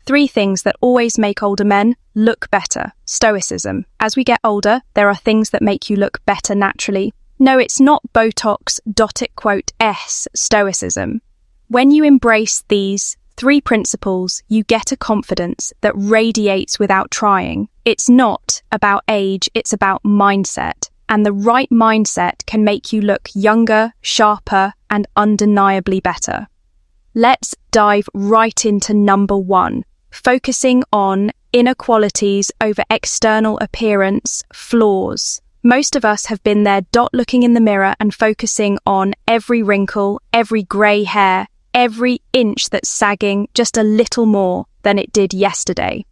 3 things that always make older men look better. Stoicism. As we get older, there are things that make you look better naturally. No, it's not Botox, Stoicism. When you embrace these 3 principles, you get a confidence that radiates without trying. It's not about age, it's about mindset. And the right mindset can make you look younger, sharper, and undeniably better. Let's dive right into number 1, focusing on inner qualities over external appearance, flaws. Most of us have been there looking in the mirror and focusing on every wrinkle, every grey hair, every inch that's sagging just a little more than it did yesterday.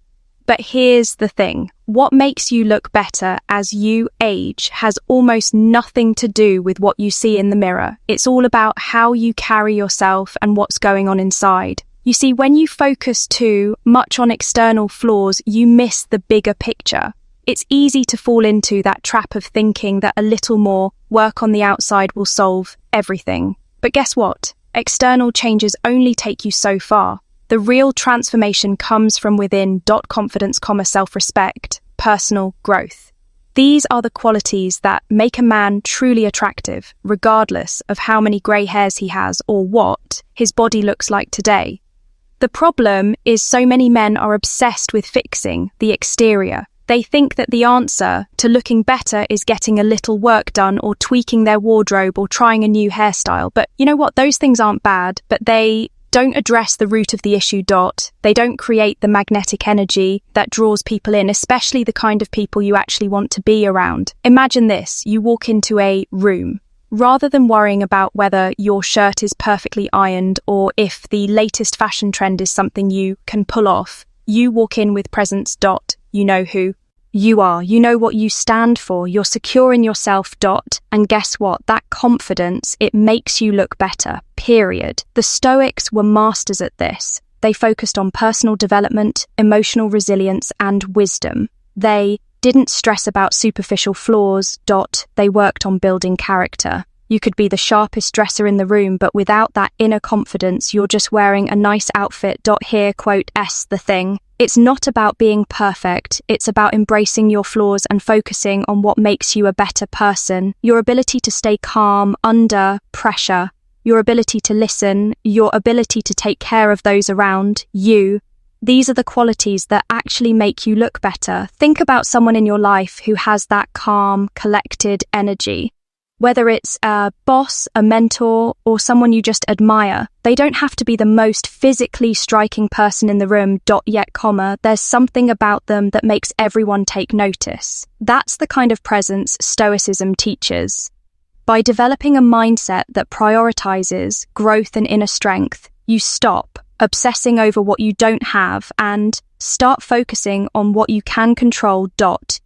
But here's the thing. What makes you look better as you age has almost nothing to do with what you see in the mirror. It's all about how you carry yourself and what's going on inside. You see, when you focus too much on external flaws, you miss the bigger picture. It's easy to fall into that trap of thinking that a little more work on the outside will solve everything. But guess what? External changes only take you so far. The real transformation comes from within. Confidence, self-respect, personal growth. These are the qualities that make a man truly attractive, regardless of how many grey hairs he has or what his body looks like today. The problem is so many men are obsessed with fixing the exterior. They think that the answer to looking better is getting a little work done or tweaking their wardrobe or trying a new hairstyle. But you know what? Those things aren't bad, but they don't address the root of the issue. They don't create the magnetic energy that draws people in, especially the kind of people you actually want to be around. Imagine this, you walk into a room. Rather than worrying about whether your shirt is perfectly ironed or if the latest fashion trend is something you can pull off, you walk in with presence. You know who you are, you know what you stand for, you're secure in yourself. And guess what? That confidence, it makes you look better, period. The Stoics were masters at this. They focused on personal development, emotional resilience, and wisdom. They didn't stress about superficial flaws. They worked on building character. You could be the sharpest dresser in the room, but without that inner confidence, you're just wearing a nice outfit. Here, the thing. It's not about being perfect. It's about embracing your flaws and focusing on what makes you a better person. Your ability to stay calm under pressure, your ability to listen, your ability to take care of those around you. These are the qualities that actually make you look better. Think about someone in your life who has that calm, collected energy. Whether it's a boss, a mentor, or someone you just admire, they don't have to be the most physically striking person in the room. There's something about them that makes everyone take notice. That's the kind of presence Stoicism teaches. By developing a mindset that prioritizes growth and inner strength, you stop obsessing over what you don't have and start focusing on what you can control.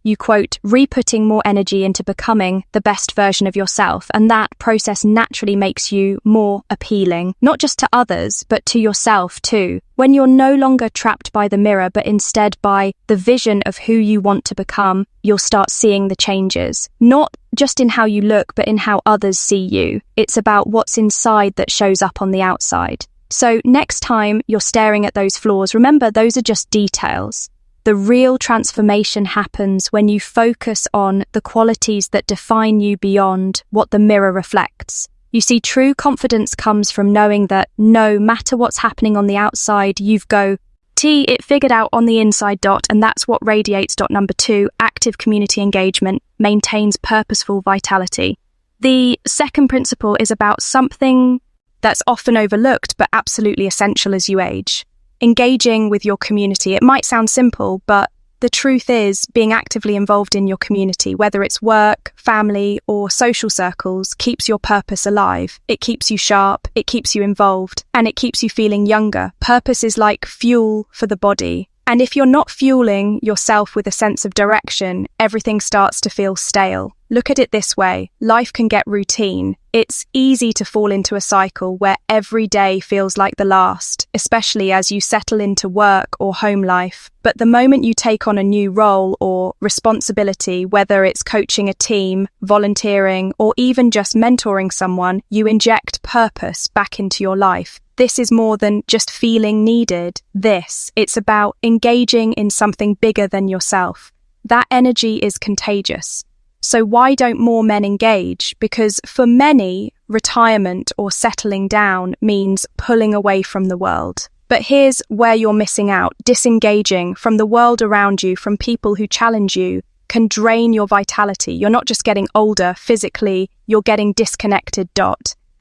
You re-putting more energy into becoming the best version of yourself, and that process naturally makes you more appealing, not just to others, but to yourself too. When you're no longer trapped by the mirror, but instead by the vision of who you want to become, you'll start seeing the changes. Not just in how you look, but in how others see you. It's about what's inside that shows up on the outside. So next time you're staring at those flaws, remember those are just details. The real transformation happens when you focus on the qualities that define you beyond what the mirror reflects. You see, true confidence comes from knowing that no matter what's happening on the outside, you've it figured out on the inside. And that's what radiates. Number 2, active community engagement maintains purposeful vitality. The second principle is about something that's often overlooked but absolutely essential as you age. Engaging with your community. It might sound simple, but the truth is being actively involved in your community, whether it's work, family, or social circles, keeps your purpose alive. It keeps you sharp, it keeps you involved, and it keeps you feeling younger. Purpose is like fuel for the body. And if you're not fueling yourself with a sense of direction, everything starts to feel stale. Look at it this way. Life can get routine. It's easy to fall into a cycle where every day feels like the last, especially as you settle into work or home life. But the moment you take on a new role or responsibility, whether it's coaching a team, volunteering, or even just mentoring someone, you inject purpose back into your life. This is more than just feeling needed. It's about engaging in something bigger than yourself. That energy is contagious. So why don't more men engage? Because for many, retirement or settling down means pulling away from the world. But here's where you're missing out. Disengaging from the world around you, from people who challenge you, can drain your vitality. You're not just getting older physically, you're getting disconnected.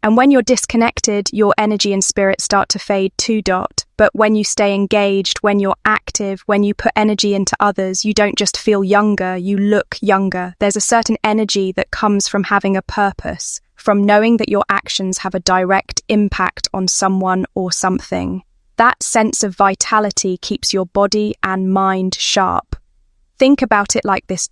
And when you're disconnected, your energy and spirit start to fade too. But when you stay engaged, when you're active, when you put energy into others, you don't just feel younger, you look younger. There's a certain energy that comes from having a purpose, from knowing that your actions have a direct impact on someone or something. That sense of vitality keeps your body and mind sharp. Think about it like this.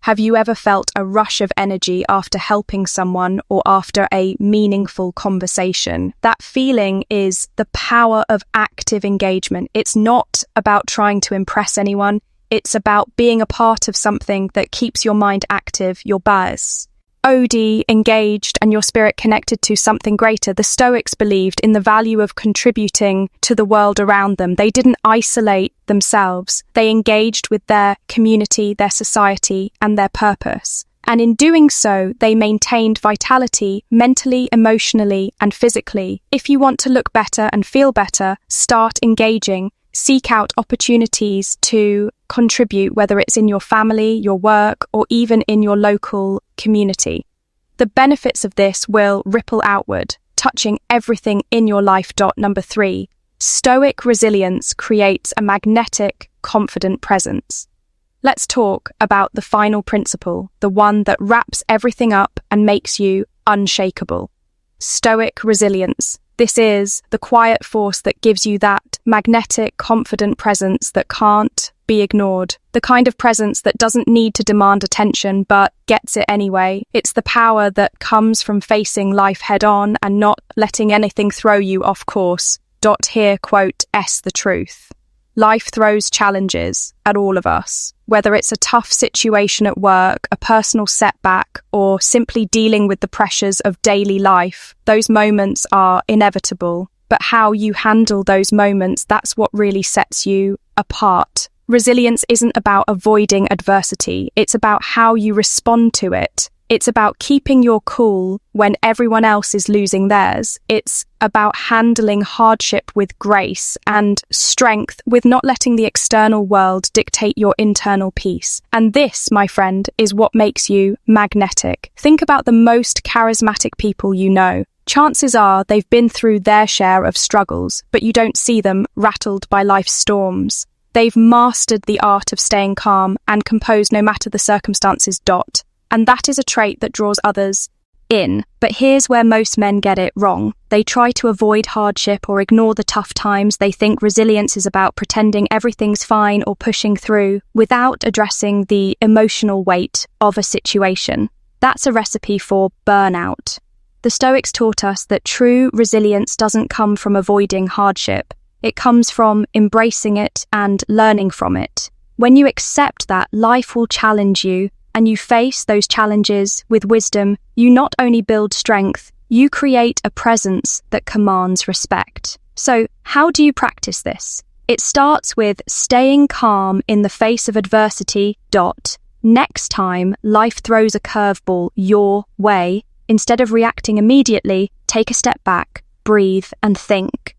Have you ever felt a rush of energy after helping someone or after a meaningful conversation? That feeling is the power of active engagement. It's not about trying to impress anyone. It's about being a part of something that keeps your mind active, your body engaged, and your spirit connected to something greater. The Stoics believed in the value of contributing to the world around them. They didn't isolate themselves. They engaged with their community, their society, and their purpose. And in doing so, they maintained vitality mentally, emotionally, and physically. If you want to look better and feel better, start engaging. Seek out opportunities to contribute, whether it's in your family, your work, or even in your local community. The benefits of this will ripple outward, touching everything in your life. Number 3, stoic resilience creates a magnetic, confident presence. Let's talk about the final principle, the one that wraps everything up and makes you unshakable. Stoic resilience. This is the quiet force that gives you that magnetic, confident presence that can't be ignored. The kind of presence that doesn't need to demand attention but gets it anyway. It's the power that comes from facing life head on and not letting anything throw you off course. Here, quote, the truth. Life throws challenges at all of us. Whether it's a tough situation at work, a personal setback, or simply dealing with the pressures of daily life, those moments are inevitable. But how you handle those moments, that's what really sets you apart. Resilience isn't about avoiding adversity. It's about how you respond to it. It's about keeping your cool when everyone else is losing theirs. It's about handling hardship with grace and strength, with not letting the external world dictate your internal peace. And this, my friend, is what makes you magnetic. Think about the most charismatic people you know. Chances are they've been through their share of struggles, but you don't see them rattled by life's storms. They've mastered the art of staying calm and composed no matter the circumstances. And that is a trait that draws others in. But here's where most men get it wrong. They try to avoid hardship or ignore the tough times. They think resilience is about pretending everything's fine or pushing through without addressing the emotional weight of a situation. That's a recipe for burnout. The Stoics taught us that true resilience doesn't come from avoiding hardship. It comes from embracing it and learning from it. When you accept that, life will challenge you, and you face those challenges with wisdom, you not only build strength, you create a presence that commands respect. So, how do you practice this? It starts with staying calm in the face of adversity. Next time life throws a curveball your way, instead of reacting immediately, take a step back, breathe, and think.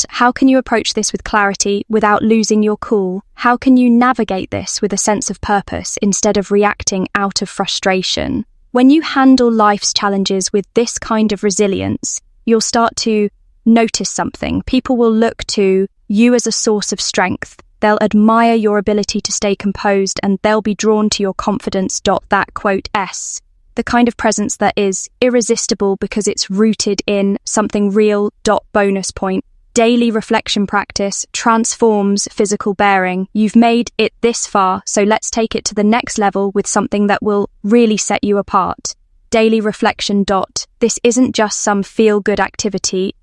How can you approach this with clarity without losing your cool? How can you navigate this with a sense of purpose instead of reacting out of frustration? When you handle life's challenges with this kind of resilience, you'll start to notice something. People will look to you as a source of strength. They'll admire your ability to stay composed, and they'll be drawn to your confidence. That quote, the kind of presence that is irresistible because it's rooted in something real. Bonus point. daily reflection practice transforms physical bearing. You've made it this far, so let's take it to the next level with something that will really set you apart. Daily reflection. This isn't just some feel-good activity.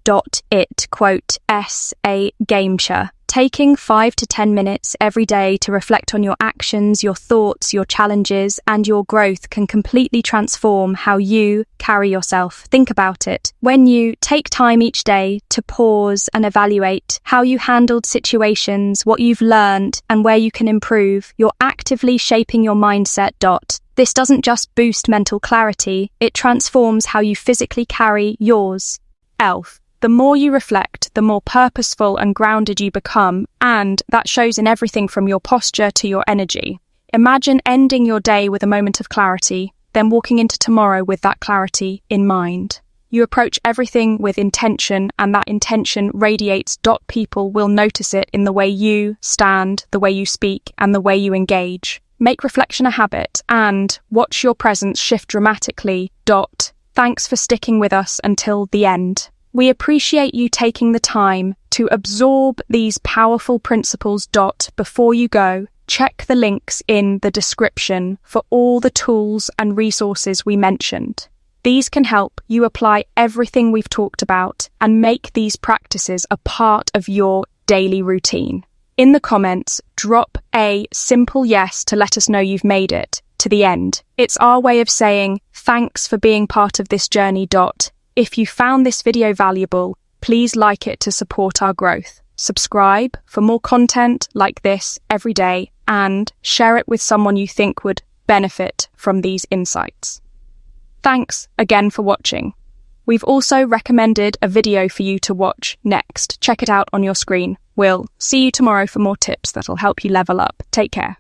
It, quote, a game-changer. Taking 5 to 10 minutes every day to reflect on your actions, your thoughts, your challenges, and your growth can completely transform how you carry yourself. Think about it. When you take time each day to pause and evaluate how you handled situations, what you've learned, and where you can improve, you're actively shaping your mindset. This doesn't just boost mental clarity, it transforms how you physically carry yours. Elf. The more you reflect, the more purposeful and grounded you become, and that shows in everything from your posture to your energy. Imagine ending your day with a moment of clarity, then walking into tomorrow with that clarity in mind. You approach everything with intention, and that intention radiates. People will notice it in the way you stand, the way you speak, and the way you engage. Make reflection a habit, and watch your presence shift dramatically. Thanks for sticking with us until the end. We appreciate you taking the time to absorb these powerful principles. Before you go, check the links in the description for all the tools and resources we mentioned. These can help you apply everything we've talked about and make these practices a part of your daily routine. In the comments, drop a simple yes to let us know you've made it to the end. It's our way of saying thanks for being part of this journey. If you found this video valuable, please like it to support our growth. Subscribe for more content like this every day, and share it with someone you think would benefit from these insights. Thanks again for watching. We've also recommended a video for you to watch next. Check it out on your screen. We'll see you tomorrow for more tips that'll help you level up. Take care.